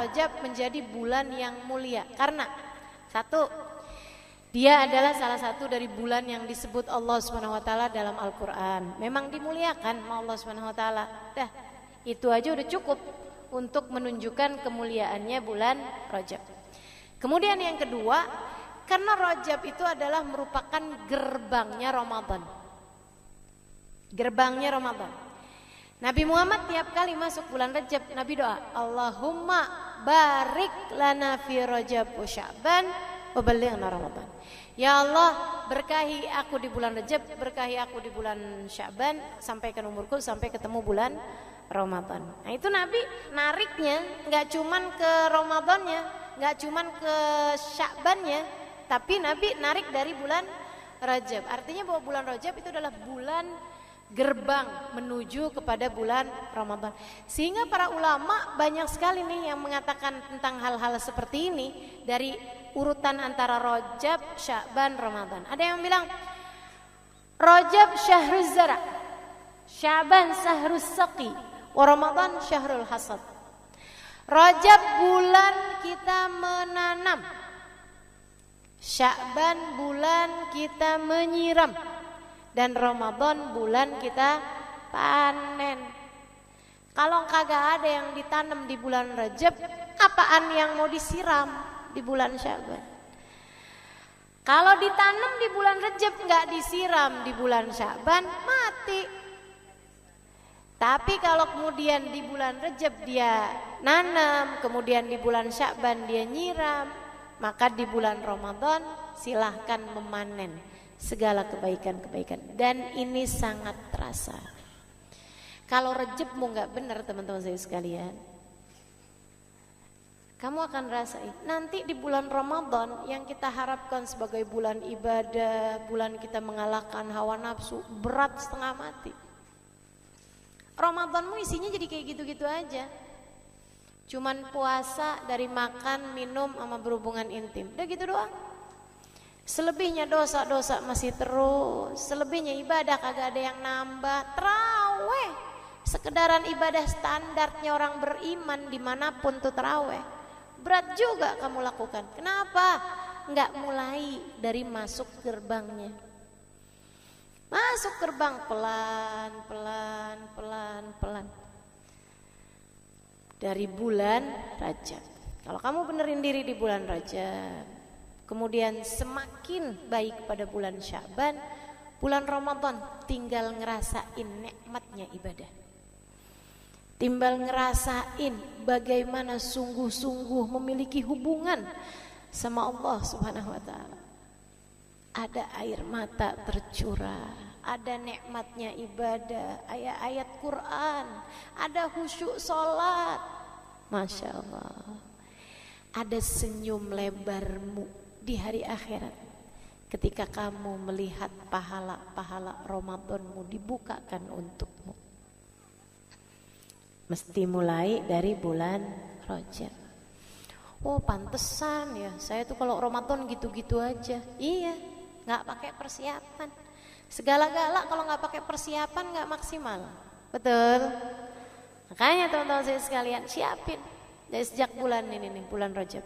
Rajab menjadi bulan yang mulia? Karena satu, dia adalah salah satu dari bulan yang disebut Allah Subhanahu wa taala dalam Al-Qur'an. Memang dimuliakan sama Allah Subhanahu wa taala. Dah, itu aja udah cukup untuk menunjukkan kemuliaannya bulan Rajab. Kemudian yang kedua, karena Rajab itu adalah merupakan gerbangnya Ramadan. Gerbangnya Ramadan. Nabi Muhammad tiap kali masuk bulan Rajab, Nabi doa, Allahumma barik lana fi Rajab wa Sya'ban wa ballighna Ramadan. Ya Allah, berkahi aku di bulan Rajab, berkahi aku di bulan Sya'ban, sampaikan umurku sampai ketemu bulan Ramadan. Nah itu Nabi nariknya nggak cuman ke Ramadannya, nggak cuman ke Sya'bannya, tapi Nabi narik dari bulan Rajab. Artinya bahwa bulan Rajab itu adalah bulan gerbang menuju kepada bulan Ramadan. Sehingga para ulama banyak sekali nih yang mengatakan tentang hal-hal seperti ini dari urutan antara Rajab, Sya'ban, Ramadan. Ada yang bilang Rajab syahruz zara, Sya'ban syahrus saqi, wa Ramadan syahrul hasad. Rajab bulan kita menanam, Sya'ban bulan kita menyiram, dan Ramadan bulan kita panen. Kalau kagak ada yang ditanam di bulan Rajab, apaan yang mau disiram di bulan Sya'ban? Kalau ditanam di bulan Rajab nggak disiram di bulan Sya'ban, mati. Tapi kalau kemudian di bulan Rajab dia nanam, kemudian di bulan Sya'ban dia nyiram, maka di bulan Ramadan silahkan memanen segala kebaikan-kebaikan. Dan ini sangat terasa. Kalau Rajabmu nggak benar teman-teman saya sekalian, kamu akan rasain nanti di bulan Ramadan yang kita harapkan sebagai bulan ibadah, bulan kita mengalahkan hawa nafsu, berat setengah mati. Ramadanmu isinya jadi kayak gitu-gitu aja. Cuman puasa dari makan, minum, sama berhubungan intim. Udah gitu doang. Selebihnya dosa-dosa masih terus. Selebihnya ibadah kagak ada yang nambah. Taraweh, sekedaran ibadah standarnya orang beriman dimanapun tuh taraweh. Berat juga kamu lakukan. Kenapa? Nggak mulai dari masuk gerbangnya. Masuk gerbang pelan. Dari bulan Rajab. Kalau kamu benerin diri di bulan Rajab, kemudian semakin baik pada bulan Sya'ban, bulan Ramadan tinggal ngerasain nikmatnya ibadah. Tinggal ngerasain bagaimana sungguh-sungguh memiliki hubungan sama Allah Subhanahu wa taala. Ada air mata tercurah, ada nikmatnya ibadah, ayat-ayat Quran, ada khusyuk salat. Masya Allah. Ada senyum lebarmu di hari akhirat ketika kamu melihat pahala-pahala Ramadanmu dibukakan untukmu. Mesti mulai dari bulan Rajab. Oh pantesan ya, saya tuh kalau Ramadan gitu-gitu aja. Iya, gak pakai persiapan. Segala-gala kalau gak pakai persiapan gak maksimal. Betul? Makanya teman-teman saya sekalian siapin dari sejak bulan ini nih, bulan Rajab.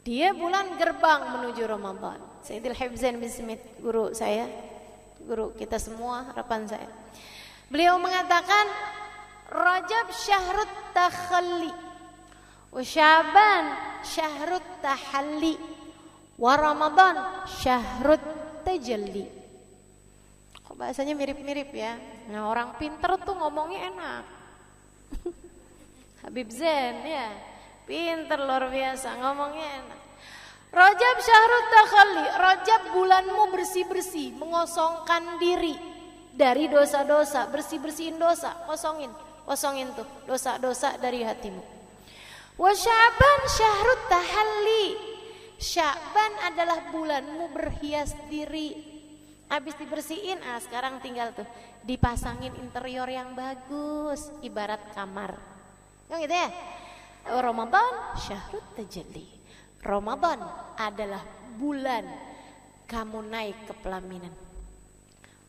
Dia bulan gerbang menuju Ramadan. Sayyidil Hibzain bin Smith, guru saya, guru kita semua, harapan saya. Beliau mengatakan Rajab syahrut takhalli, wa Sya'ban syahrut tahalli, wa Ramadan syahrut tajalli. Kok bahasanya mirip-mirip ya? Nah orang pinter tuh ngomongnya enak. Habib Zain ya, pinter luar biasa ngomongnya enak. Rajab syahrut takhalli, Rajab bulanmu bersih-bersih, mengosongkan diri dari dosa-dosa, bersih-bersihin dosa, kosongin tuh dosa-dosa dari hatimu. Wa Sya'ban syahrut tahalli, Sya'ban adalah bulanmu berhias diri. Habis dibersihin, sekarang tinggal tuh dipasangin interior yang bagus, ibarat kamar. Yang gitu ya. Ramadan syahrut tajalli. Ramadan adalah bulan kamu naik ke pelaminan.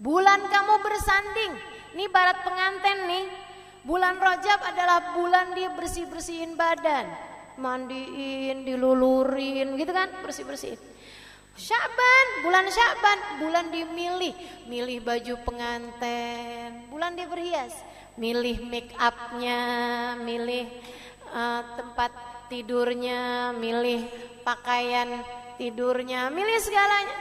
Bulan kamu bersanding. Nih barat pengantin nih. Bulan Rajab adalah bulan dia bersih-bersihin badan, mandiin, dilulurin gitu kan, bersih-bersihin. Sya'ban, bulan Sya'ban, bulan dimilih, milih baju pengantin, bulan dia berhias, milih make upnya, milih tempat tidurnya, milih pakaian tidurnya, milih segalanya.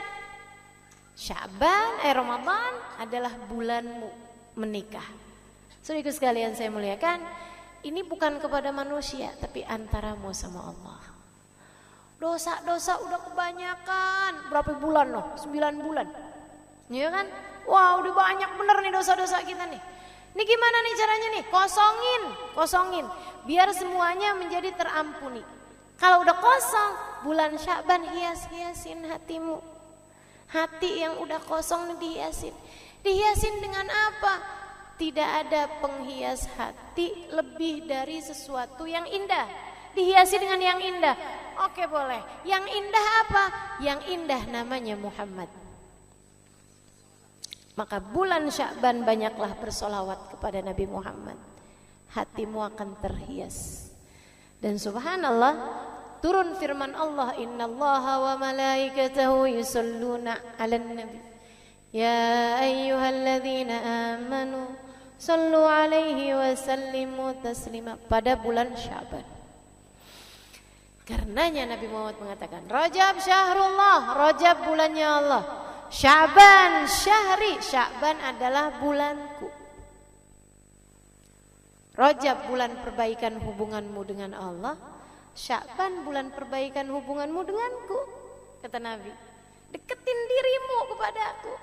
Sya'ban, Ramadan adalah bulanmu menikah. Saudaraku sekalian saya muliakan, ini bukan kepada manusia tapi antaramu sama Allah. Dosa-dosa udah kebanyakan. Berapa bulan loh? 9 bulan. Iya kan? Wah, udah banyak bener nih dosa-dosa kita nih. Ini gimana nih caranya nih? Kosongin. Biar semuanya menjadi terampuni. Kalau udah kosong, bulan Sya'ban hiasin hatimu. Hati yang udah kosong nih dihiasin. Dihiasin dengan apa? Tidak ada penghias hati lebih dari sesuatu yang indah. Dihiasi dengan yang indah. Oke, boleh. Yang indah apa? Yang indah namanya Muhammad. Maka bulan Sya'ban banyaklah bersolawat kepada Nabi Muhammad. Hatimu akan terhias. Dan subhanallah, turun firman Allah, innallaha wa malaikatahu yusalluna 'alan nabi. Ya ayyuhalladzina amanu sallu 'alaihi wa sallimu taslima. Pada bulan Sya'ban. Karenanya Nabi Muhammad mengatakan, Rajab syahrullah, Rajab bulannya Allah. Sya'ban syahri, Sya'ban adalah bulanku. Rajab bulan perbaikan hubunganmu dengan Allah, Sya'ban bulan perbaikan hubunganmu denganku. Kata Nabi, deketin dirimu kepadaku,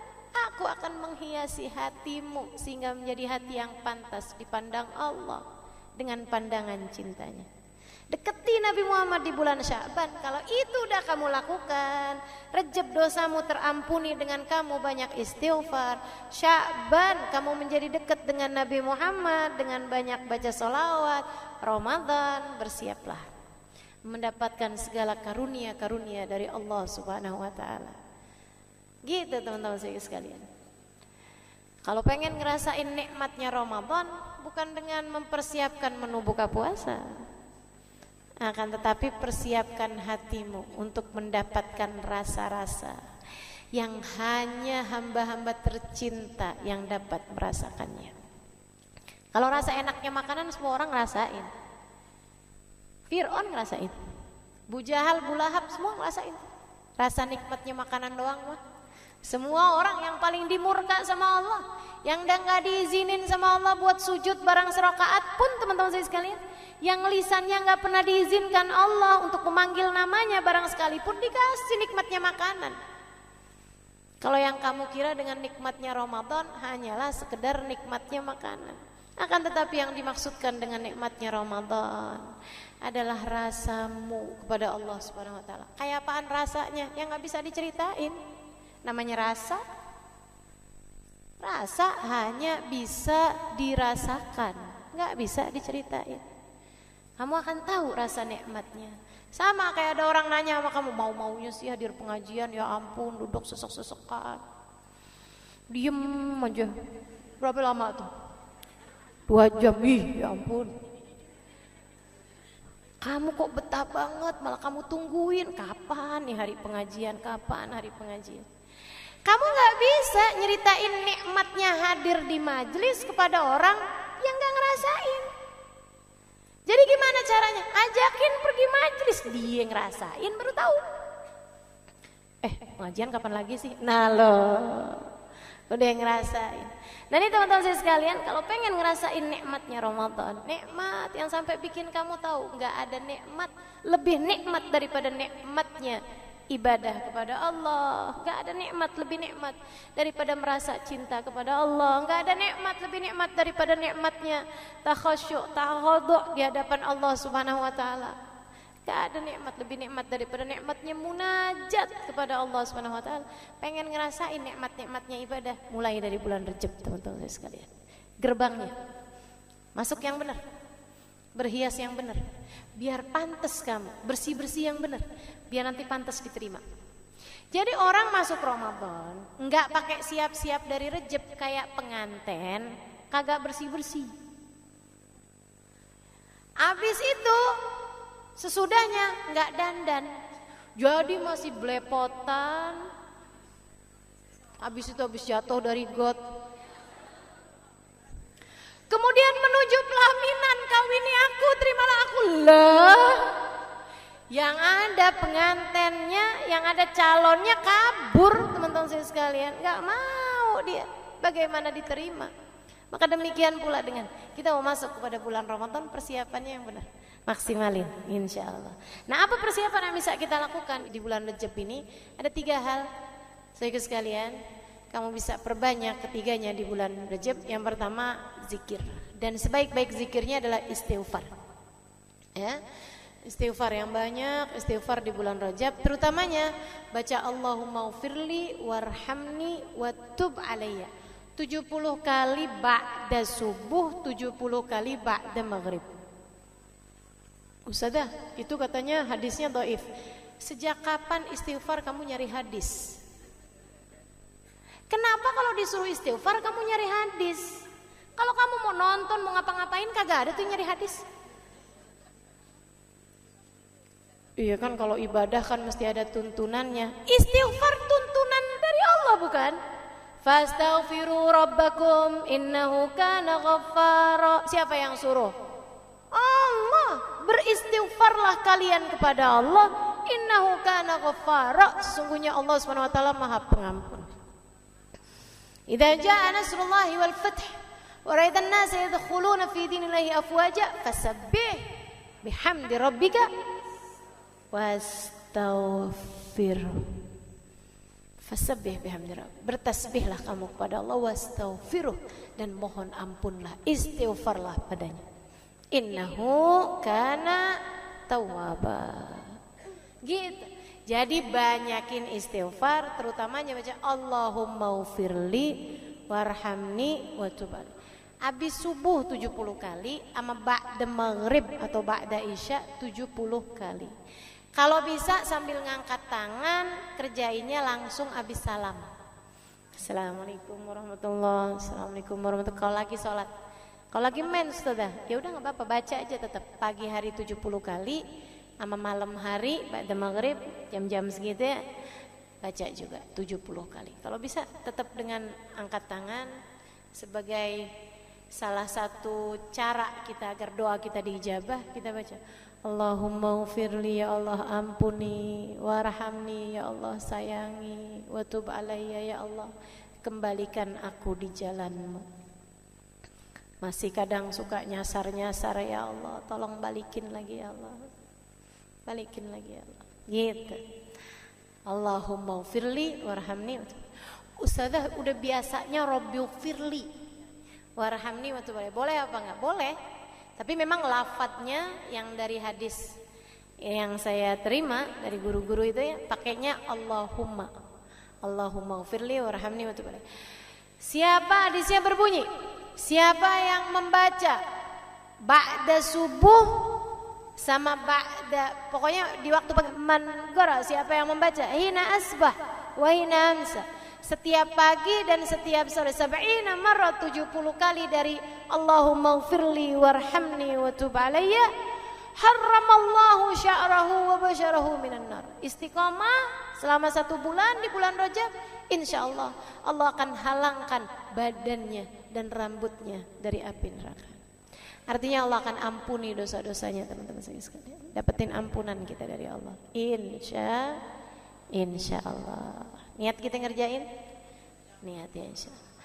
aku akan menghiasi hatimu sehingga menjadi hati yang pantas dipandang Allah dengan pandangan cintanya. Deketi Nabi Muhammad di bulan Sya'ban. Kalau itu udah kamu lakukan, Rejab dosamu terampuni dengan kamu banyak istighfar. Sya'ban kamu menjadi dekat dengan Nabi Muhammad dengan banyak baca sholawat. Ramadan bersiaplah mendapatkan segala karunia-karunia dari Allah Subhanahu wa taala. Gitu teman-teman saya sekalian. Kalau pengen ngerasain nikmatnya Ramadan, bukan dengan mempersiapkan menu buka puasa, akan tetapi persiapkan hatimu untuk mendapatkan rasa-rasa yang hanya hamba-hamba tercinta yang dapat merasakannya. Kalau rasa enaknya makanan semua orang ngerasain. Fir'aun ngerasain, Bu Jahal, Bu Lahab semua ngerasain. Rasa nikmatnya makanan doang mah. Semua orang yang paling dimurka sama Allah, yang udah gak diizinin sama Allah buat sujud barang serakaat pun teman-teman saya sekalian, yang lisannya gak pernah diizinkan Allah untuk memanggil namanya barang sekalipun dikasih nikmatnya makanan. Kalau yang kamu kira dengan nikmatnya Ramadan hanyalah sekedar nikmatnya makanan, akan tetapi yang dimaksudkan dengan nikmatnya Ramadan adalah rasamu kepada Allah Subhanahu wa taala. Kayak apaan rasanya yang gak bisa diceritain. Namanya rasa. Rasa hanya bisa dirasakan, gak bisa diceritain. Kamu akan tahu rasa nikmatnya. Sama kayak ada orang nanya sama kamu, mau-maunya sih hadir pengajian, ya ampun duduk sesek-sesekan, diem aja. Berapa lama tuh? 2 jam, ya ampun. Kamu kok betah banget, malah kamu tungguin kapan nih hari pengajian, kapan hari pengajian. Kamu gak bisa nyeritain nikmatnya hadir di majelis kepada orang yang gak ngerasain. Jadi gimana caranya? Ajakin pergi majelis, dia ngerasain baru tahu. Pengajian kapan lagi sih? Nah loh, udah ngerasain. Dan ini teman-teman saya sekalian, kalau pengen ngerasain nikmatnya Ramadan, nikmat yang sampai bikin kamu tahu gak ada nikmat lebih nikmat daripada nikmatnya ibadah kepada Allah. Gak ada nikmat lebih nikmat daripada merasa cinta kepada Allah. Gak ada nikmat lebih nikmat daripada nikmatnya takhasyuk, takhadu' di hadapan Allah Subhanahu wa taala. Gak ada nikmat lebih nikmat daripada nikmatnya munajat kepada Allah Subhanahu wa taala. Pengen ngerasain nikmat-nikmatnya ibadah, mulai dari bulan Rejab teman-teman sekalian. Gerbangnya masuk yang benar, berhias yang benar, biar pantas kamu, bersih-bersih yang benar, biar nanti pantas diterima. Jadi orang masuk Ramadan enggak pakai siap-siap dari Rejab kayak pengantin, kagak bersih-bersih. Habis itu sesudahnya nggak dandan, jadi masih belepotan. Habis jatuh dari got. Kemudian menuju pelaminan, kawini aku, terimalah aku. Lah, yang ada pengantennya, yang ada calonnya kabur, teman-teman saya sekalian. Nggak mau dia, bagaimana diterima? Maka demikian pula dengan kita mau masuk kepada bulan Ramadan, persiapannya yang benar, maksimalin insya Allah. Nah, apa persiapan yang bisa kita lakukan di bulan Rajab ini? Ada 3 hal, saudara sekalian, kamu bisa perbanyak ketiganya di bulan Rajab. Yang pertama zikir, dan sebaik-baik zikirnya adalah istighfar. Ya, istighfar yang banyak, istighfar di bulan Rajab, terutamanya baca Allahumma ufirli warhamni watub alayya 70 kali ba'da subuh, 70 kali ba'da maghrib. Ustazah, itu katanya hadisnya dhaif. Sejak kapan istighfar kamu nyari hadis? Kenapa kalau disuruh istighfar kamu nyari hadis? Kalau kamu mau nonton, mau ngapa-ngapain, kagak ada tuh nyari hadis. Iya kan, kalau ibadah kan mesti ada tuntunannya. Istighfar tuntunan dari Allah bukan? Fastaghfiru rabbakum innahu kana ghaffara. Siapa yang suruh? Allah. Beristighfarlah kalian kepada Allah, innahu kana ghaffara. Sesungguhnya Allah Subhanahu wa taala Maha Pengampun. Idza jaa nasrullahi wal fath wa ra'aitan nasa yadkhuluna fi dinillahi afwaja fasabbih bihamdi rabbika wastaghfir. Fasabbih bihamdi rabbika, bertasbihlah kamu kepada Allah, wastaghfiruh, dan mohon ampunlah, istighfarlah padanya. Innahu kana tawwaba. Gitu. Jadi banyakin istighfar, terutamanya baca Allahumma ufirli warhamni watub alayya. Habis subuh 70 kali, sama ba'da maghrib atau ba'da isya 70 kali. Kalau bisa sambil ngangkat tangan, kerjainnya langsung habis salam. Assalamualaikum warahmatullahi wabarakatuh. Assalamualaikum warahmatullahi wabarakatuh. Kalau lagi sholat, kalau lagi main sudah, ya udah nggak apa-apa, baca aja tetap. Pagi hari 70 kali, sama malam hari ba'da maghrib jam-jam segitu ya, baca juga 70 kali. Kalau bisa tetap dengan angkat tangan sebagai salah satu cara kita agar doa kita diijabah, kita baca Allahumma ufirli, ya Allah ampuni, warhamni, ya Allah sayangi, watub alayya, ya Allah kembalikan aku di jalanmu. Masih kadang suka nyasar-nyasar, ya Allah tolong balikin lagi, ya Allah balikin lagi, ya Allah. Gitu. Allahumma ufirli warhamni. Ustazah udah biasanya Rabbi ufirli warhamni watub alayya, boleh apa enggak? Boleh. Tapi memang lafadznya yang dari hadis yang saya terima dari guru-guru itu ya, pakainya Allahumma. Allahumma ufirli warhamni watub alayya. Siapa, hadisnya berbunyi, siapa yang membaca ba'da subuh sama ba'da, pokoknya di waktu man-gora, siapa yang membaca hina asbah wa hina amsa, setiap pagi dan setiap sore, sab'ina marrat 70 kali dari Allahumma ufirli warhamni watub alayya, harramallahu sya'rahu wa basyarahu minan nar. Istiqomah selama 1 bulan di bulan Rajab, insyaallah Allah akan halangkan badannya dan rambutnya dari api neraka. Artinya Allah akan ampuni dosa-dosanya, teman-teman sekalian. Dapetin ampunan kita dari Allah. Insyaallah. Niat kita ngerjain? Niat ya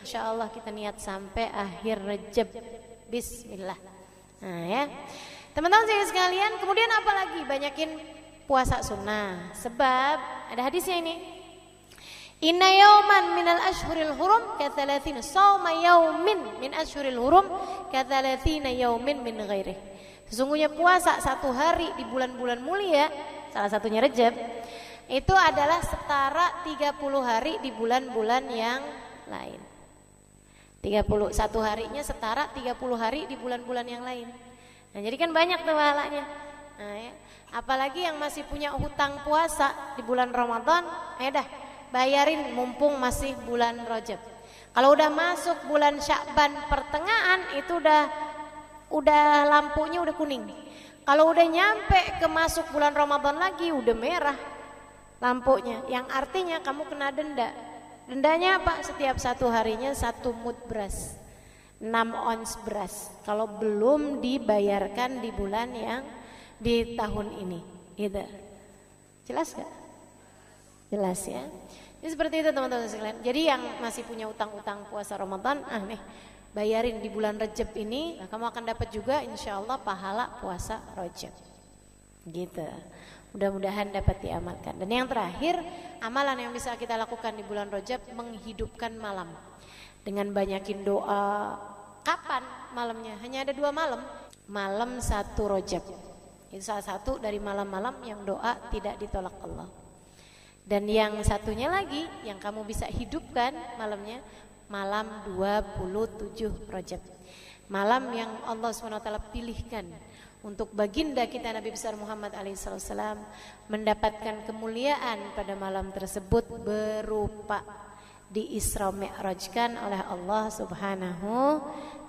insyaallah kita niat sampai akhir Rajab. Bismillah. Nah ya, teman-teman sekalian, kemudian apa lagi? Banyakin puasa sunnah. Sebab ada hadisnya ini. Inna yauman minal ashhuril hurum kathalathina sawma yaumin min ashhuril hurum kathalathina yaumin min ghairih. Sesungguhnya puasa 1 hari di bulan-bulan mulia, salah satunya Rajab, itu adalah setara 30 hari di bulan-bulan yang lain. 31 harinya setara 30 hari di bulan-bulan yang lain. Nah, jadi kan banyak tuh pahalanya. Nah, ya. Apalagi yang masih punya hutang puasa di bulan Ramadan, dah bayarin mumpung masih bulan Rajab. Kalau udah masuk bulan Sya'ban pertengahan, itu udah udah lampunya udah kuning. Kalau udah nyampe ke masuk bulan Ramadan lagi udah merah lampunya, yang artinya kamu kena denda. Dendanya apa? Setiap 1 harinya 1 mud beras, 6 ons beras, kalau belum dibayarkan di bulan yang di tahun ini gitu. Jelas gak? Jelas ya. Jadi seperti itu teman-teman sekalian. Jadi yang masih punya utang-utang puasa Ramadan, nih bayarin di bulan Rajab ini, kamu akan dapat juga insya Allah pahala puasa Rajab. Gitu. Mudah-mudahan dapat diamalkan. Dan yang terakhir, amalan yang bisa kita lakukan di bulan Rajab, menghidupkan malam dengan banyakin doa. Kapan malamnya? Hanya ada 2 malam. Malam 1 Rajab. Itu salah satu dari malam-malam yang doa tidak ditolak Allah. Dan yang satunya lagi yang kamu bisa hidupkan malamnya, malam 27 Rajab. Malam yang Allah SWT pilihkan untuk baginda kita Nabi besar Muhammad alaihissalam mendapatkan kemuliaan pada malam tersebut berupa di Isra Mi'rajkan oleh Allah Subhanahu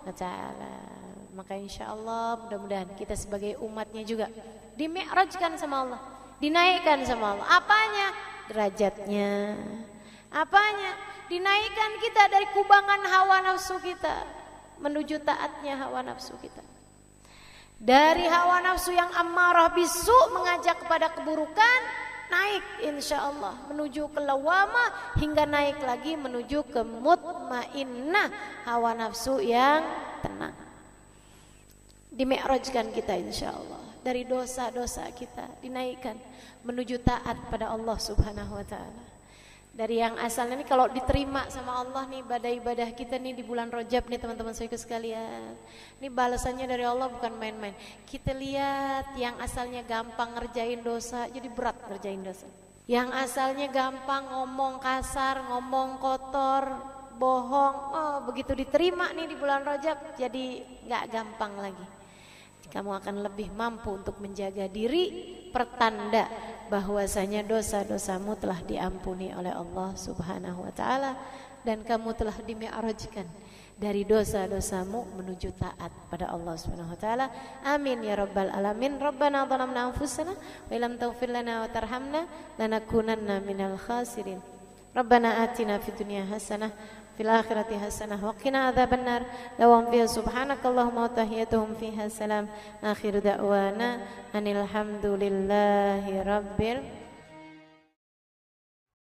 wa ta'ala. Maka insya Allah mudah-mudahan kita sebagai umatnya juga di-mi'rajkan sama Allah, dinaikkan sama Allah. Apanya? Derajatnya. Apanya? Dinaikkan kita dari kubangan hawa nafsu kita menuju taatnya hawa nafsu kita. Dari hawa nafsu yang ammarah bisu mengajak kepada keburukan, naik insya Allah menuju ke lawamah, hingga naik lagi menuju ke mutmainnah, hawa nafsu yang tenang. Dimi'rajkan kita insya Allah dari dosa-dosa kita, dinaikkan menuju taat pada Allah Subhanahu wa ta'ala. Dari yang asalnya nih kalau diterima sama Allah nih ibadah-ibadah kita nih di bulan Rajab nih teman-teman saudaraku sekalian, ini balasannya dari Allah bukan main-main. Kita lihat yang asalnya gampang ngerjain dosa jadi berat ngerjain dosa. Yang asalnya gampang ngomong kasar, ngomong kotor, bohong, begitu diterima nih di bulan Rajab jadi gak gampang lagi. Kamu akan lebih mampu untuk menjaga diri, pertanda bahwasanya dosa-dosamu telah diampuni oleh Allah Subhanahu wa ta'ala, dan kamu telah dimi'rajkan dari dosa-dosamu menuju taat pada Allah Subhanahu wa ta'ala. Amin ya rabbal alamin. Rabbana zalamna anfusana wa illam taghfir lana wa tarhamna lanakunanna minal khasirin. Rabbana atina fid dunya hasanah fil akhirati hasanah wa qina adzabannar. Lahum fiha subhanakallahumma wa tahiyyatuhum fiha salam. Akhiru da'wana anil hamdulillahi rabbil